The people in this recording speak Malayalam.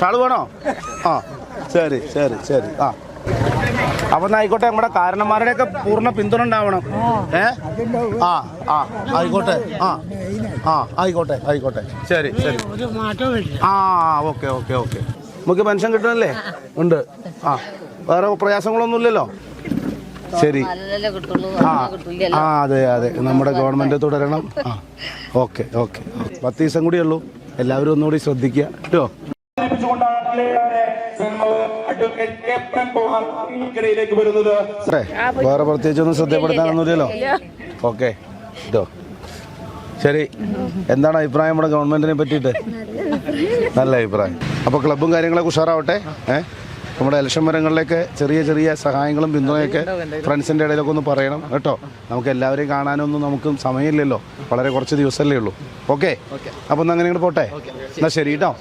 ഷാള് വേണോ? ആ ശരി ശരി ശരി. ആ അപ്പം എന്നാൽ ആയിക്കോട്ടെ, നമ്മുടെ കാരണന്മാരുടെയൊക്കെ പൂർണ്ണ പിന്തുണ ഉണ്ടാവണം. ആ ആ ആയിക്കോട്ടെ. ആ ആ ആയിക്കോട്ടെ ആയിക്കോട്ടെ. ശരി ശരി. ആ ഓക്കെ ഓക്കെ ഓക്കെ. നമുക്ക് പെൻഷൻ കിട്ടണല്ലേ? ഉണ്ട്. ആ വേറെ പ്രയാസങ്ങളൊന്നുമില്ലല്ലോ? ശരി. ആ അതെ അതെ, നമ്മുടെ ഗവൺമെൻറ് തുടരണം. ആ ഓക്കെ ഓക്കെ. 10 ദിവസം കൂടിയേ ഉള്ളൂ, എല്ലാവരും ഒന്നുകൂടി ശ്രദ്ധിക്കുക കേട്ടോ. വേറെ പ്രത്യേകിച്ചൊന്നും ശ്രദ്ധപ്പെടുത്താനൊന്നുമില്ലല്ലോ? ഓക്കെ കേട്ടോ. ശരി. എന്താണ് അഭിപ്രായം നമ്മുടെ ഗവൺമെന്റിനെ പറ്റിയിട്ട്? നല്ല അഭിപ്രായം. അപ്പോൾ ക്ലബ്ബും കാര്യങ്ങളൊക്കെ ഉഷാറാവട്ടെ. നമ്മുടെ ഇലക്ഷൻ മരങ്ങളിലേക്ക് ചെറിയ ചെറിയ സഹായങ്ങളും പിന്തുണയൊക്കെ ഫ്രണ്ട്സിൻ്റെ ഇടയിലൊക്കെ ഒന്ന് പറയണം കേട്ടോ. നമുക്ക് എല്ലാവരെയും കാണാനൊന്നും നമുക്ക് സമയമില്ലല്ലോ, വളരെ കുറച്ച് ദിവസമല്ലേ ഉള്ളൂ. ഓക്കെ, അപ്പം ഒന്ന് അങ്ങനെ പോട്ടെ. എന്നാൽ ശരി കേട്ടോ.